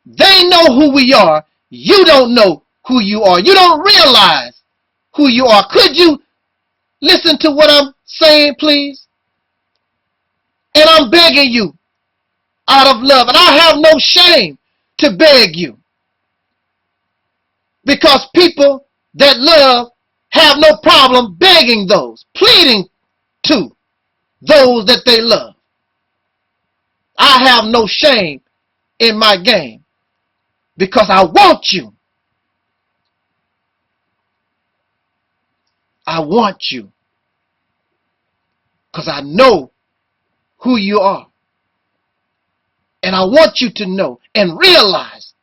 They know who we are. You don't know who you are. You don't realize who you are. Could you listen to what I'm saying, please? And I'm begging you out of love. And I have no shame to beg you. Because people that love have no problem begging those, pleading to those that they love. I have no shame in my game because I want you. I want you because I know who you are. And I want you to know and realize,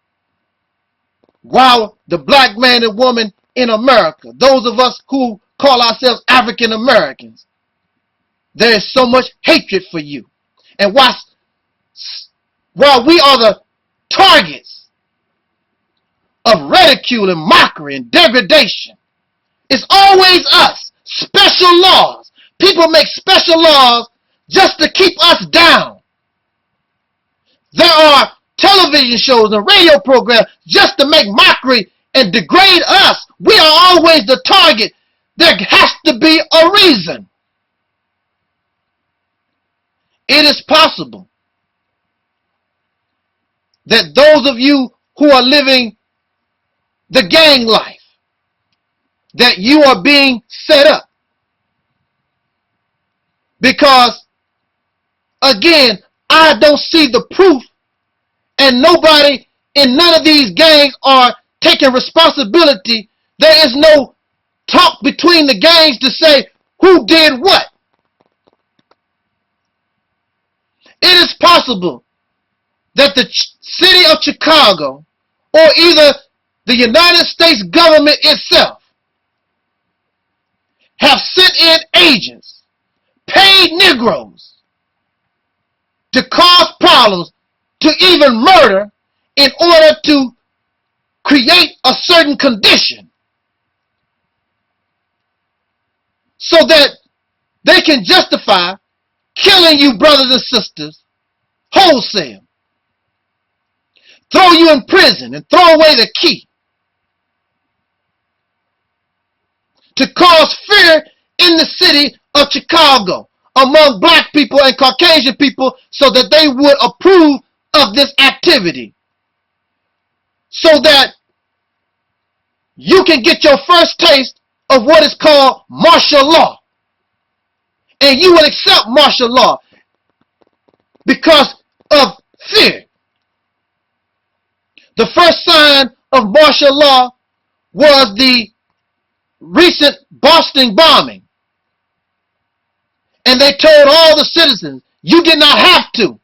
while the black man and woman in America, those of us who call ourselves African Americans, there is so much hatred for you. And while we are the targets of ridicule and mockery and degradation, it's always us. Special laws. People make special laws just to keep us down. There are television shows and radio programs just to make mockery and degrade us. We are always the target. There has to be a reason. It is possible that those of you who are living the gang life, that you are being set up. Because, again, I don't see the proof, and nobody in none of these gangs are taking responsibility. There is no talk between the gangs to say who did what. It is possible that the city of Chicago or either the United States government itself have sent in agents, paid Negroes, to cause problems, to even murder, in order to create a certain condition so that they can justify killing you brothers and sisters wholesale, throw you in prison and throw away the key, to cause fear in the city of Chicago among black people and Caucasian people so that they would approve of this activity, so that you can get your first taste of what is called martial law. And you will accept martial law because of fear. The first sign of martial law was the recent Boston bombing. And they told all the citizens, you did not have to.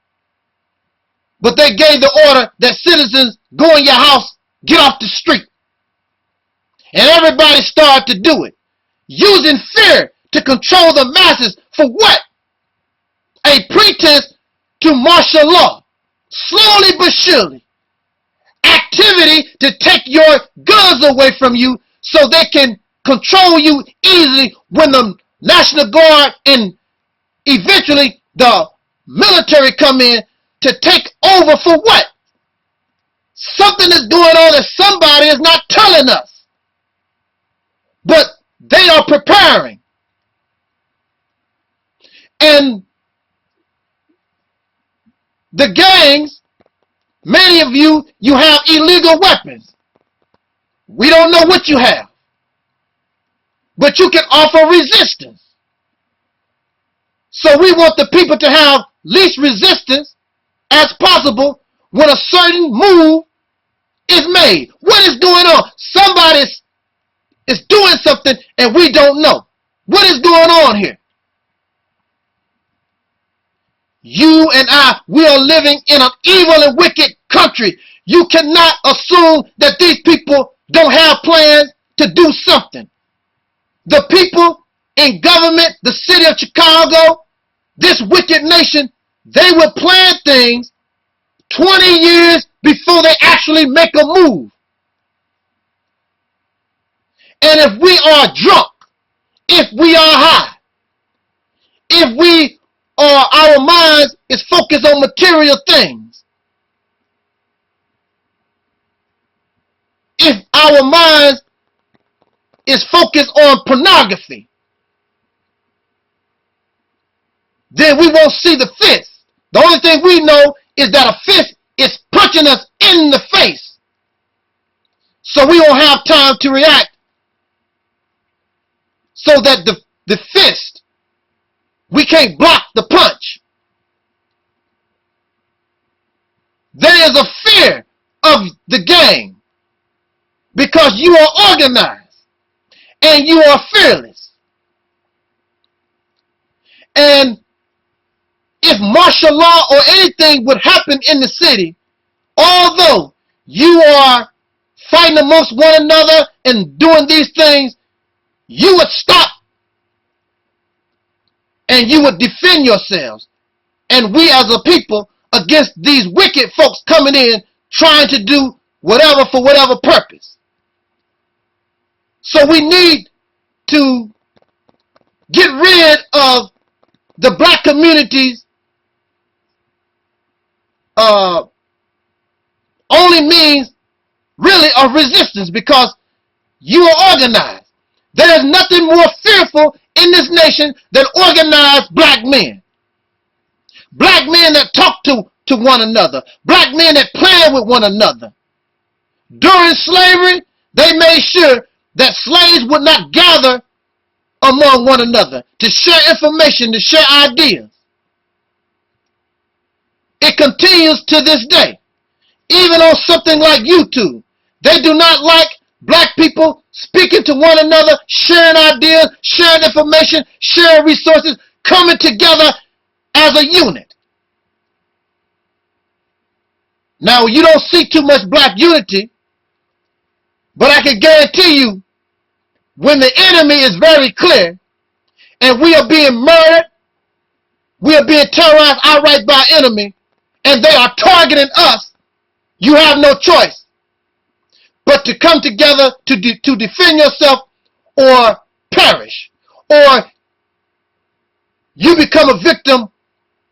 But they gave the order that citizens go in your house, get off the street. And everybody started to do it, using fear to control the masses. For what? A pretense to martial law. Slowly but surely. Activity to take your guns away from you so they can control you easily when the National Guard and eventually the military come in to take over. For what? Something is going on that somebody is not telling us. But they are preparing. And the gangs, many of you, you have illegal weapons. We don't know what you have. But you can offer resistance. So we want the people to have least resistance as possible when a certain move is made. What is going on? Somebody is doing something and we don't know. What is going on here? You and I, we are living in an evil and wicked country. You cannot assume that these people don't have plans to do something. The people in government, the city of Chicago, this wicked nation, they will plan things 20 years before they actually make a move. And if we are drunk, if we are high, if we are, our minds is focused on material things, our minds is focused on pornography, then we won't see the fist. The only thing we know is that a fist is punching us in the face. So we won't have time to react. So that the fist, we can't block the punch. There is a fear of the game because you are organized and you are fearless. And if martial law or anything would happen in the city, although you are fighting amongst one another and doing these things, you would stop and you would defend yourselves. And we as a people against these wicked folks coming in trying to do whatever for whatever purpose. So we need to get rid of the black community's only means really of resistance, because you are organized. There is nothing more fearful in this nation than organized black men. Black men that talk to one another. Black men that plan with one another. During slavery, they made sure that slaves would not gather among one another to share information, to share ideas. It continues to this day. Even on something like YouTube, they do not like black people speaking to one another, sharing ideas, sharing information, sharing resources, coming together as a unit. Now, you don't see too much black unity, but I can guarantee you, when the enemy is very clear, and we are being murdered, we are being terrorized outright by enemy, and they are targeting us, you have no choice but to come together to defend yourself or perish, or you become a victim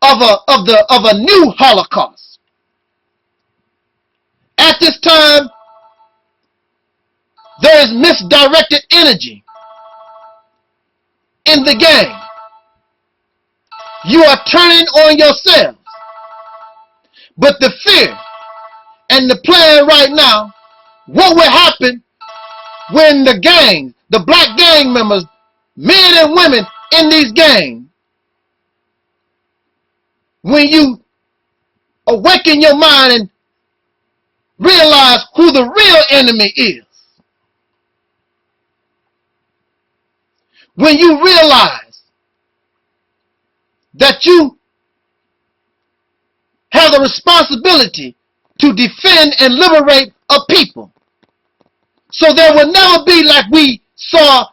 of a new Holocaust. At this time, there is misdirected energy in the game. You are turning on yourselves. But the fear and the plan right now, what will happen when the gangs, the black gang members, men and women in these gangs, when you awaken your mind and realize who the real enemy is, when you realize that you have the responsibility to defend and liberate a people. So there will never be like we saw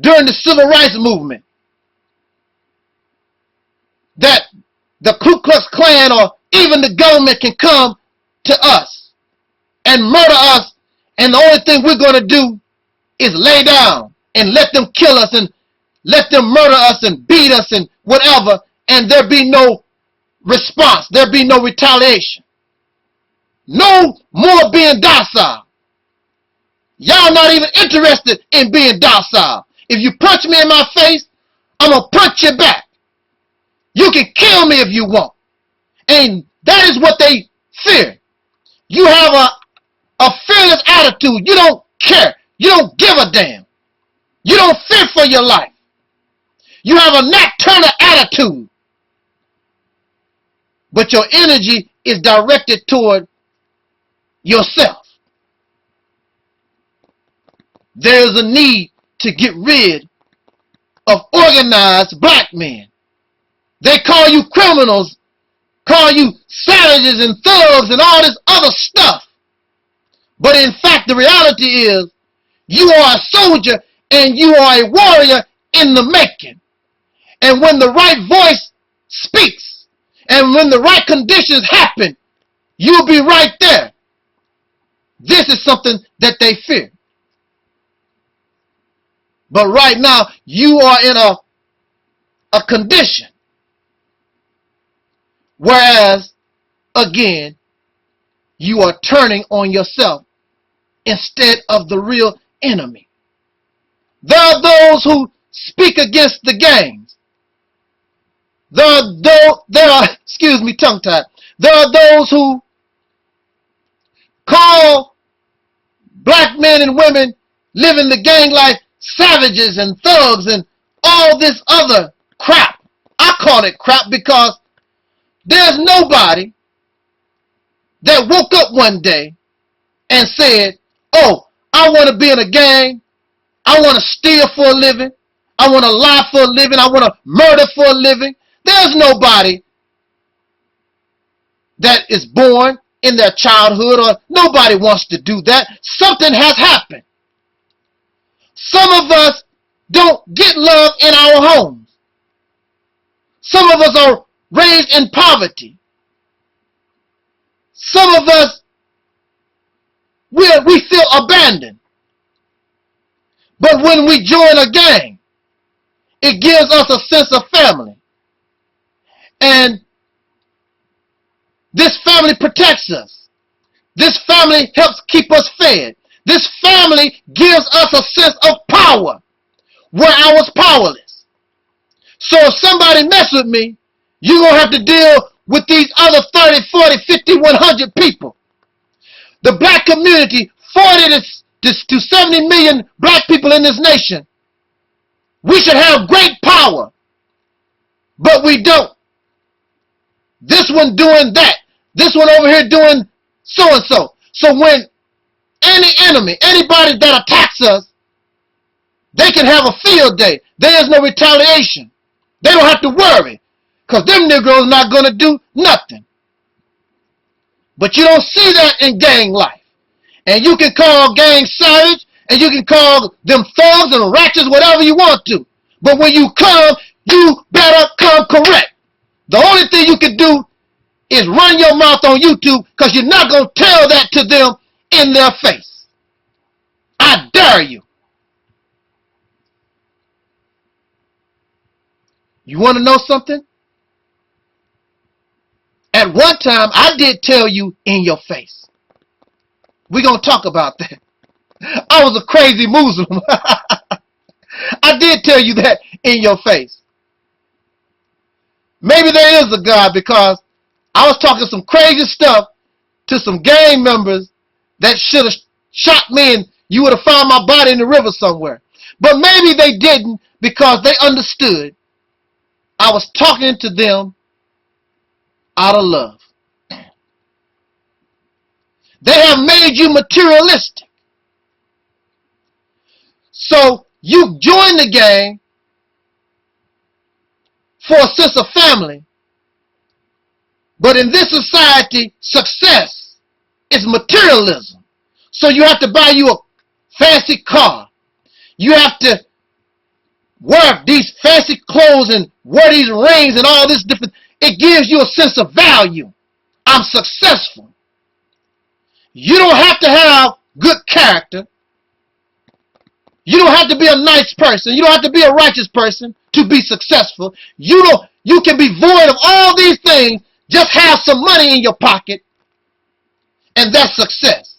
during the civil rights movement, that the Ku Klux Klan or even the government can come to us and murder us, and the only thing we're going to do is lay down and let them kill us and let them murder us and beat us and whatever, and there be no response, there be no retaliation. No more being docile. Y'all not even interested in being docile. If you punch me in my face, I'm going to punch you back. You can kill me if you want. And that is what they fear. You have a fearless attitude. You don't care. You don't give a damn. You don't fear for your life. You have a Nat Turner attitude. But your energy is directed toward yourself. There is a need to get rid of organized black men. They call you criminals, call you savages and thugs and all this other stuff. But in fact, the reality is, you are a soldier and you are a warrior in the making. And when the right voice speaks, and when the right conditions happen, you'll be right there. This is something that they fear. But right now, you are in a condition. Whereas, again, you are turning on yourself instead of the real enemy. There are those who speak against the gangs. There are excuse me, tongue-tied. There are those who call black men and women living the gang life savages and thugs and all this other crap. I call it crap because there's nobody that woke up one day and said, oh, I want to be in a gang. I want to steal for a living. I want to lie for a living. I want to murder for a living. There's nobody that is born in their childhood, or nobody wants to do that. Something has happened. Some of us don't get love in our homes. Some of us are raised in poverty. Some of us, we feel abandoned. But when we join a gang, it gives us a sense of family. And this family protects us. This family helps keep us fed. This family gives us a sense of power where I was powerless. So if somebody mess with me, you're going to have to deal with these other 30, 40, 50, 100 people. The black community, 40 to 70 million black people in this nation, we should have great power, but we don't. This one doing that. This one over here doing so-and-so. So when any enemy, anybody that attacks us, they can have a field day. There is no retaliation. They don't have to worry, because them Negroes not going to do nothing. But you don't see that in gang life. And you can call gang savage, and you can call them thugs and ratchets, whatever you want to. But when you come, you better come correct. The only thing you can do is run your mouth on YouTube, because you're not going to tell that to them in their face. I dare you. You want to know something? At one time, I did tell you in your face. We're going to talk about that. I was a crazy Muslim. I did tell you that in your face. Maybe there is a God, because I was talking some crazy stuff to some gang members that should have shot me, and you would have found my body in the river somewhere. But maybe they didn't, because they understood I was talking to them out of love. They have made you materialistic. So you join the gang for a sense of family. But in this society, success is materialism. So you have to buy you a fancy car. You have to wear these fancy clothes and wear these rings and all this different. It gives you a sense of value. I'm successful. You don't have to have good character. You don't have to be a nice person. You don't have to be a righteous person to be successful. You can be void of all these things. Just have some money in your pocket, and that's success.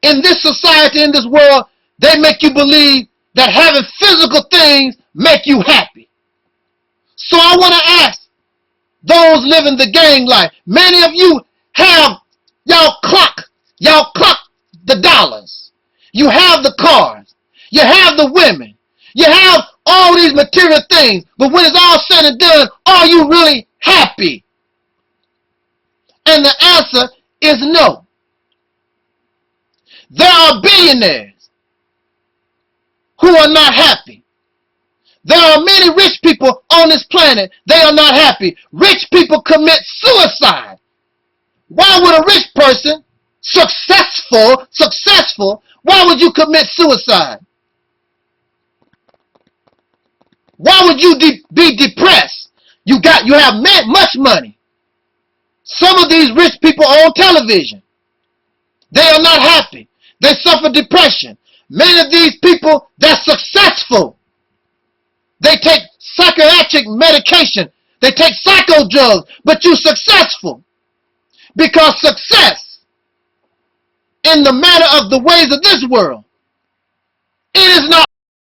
In this society, in this world, they make you believe that having physical things make you happy. So I want to ask those living the gang life, many of you have, y'all clock the dollars. You have the cars. You have the women. You have all these material things. But when it's all said and done, are you really happy? And the answer is no. There are billionaires who are not happy. There are many rich people on this planet. They are not happy. Rich people commit suicide. Why would a rich person, successful, why would you commit suicide? Why would you be depressed? You have much money. Some of these rich people are on television. They are not happy. They suffer depression. Many of these people that's successful, they take psychiatric medication. They take psycho drugs, but you're successful. Because success in the manner of the ways of this world. It is not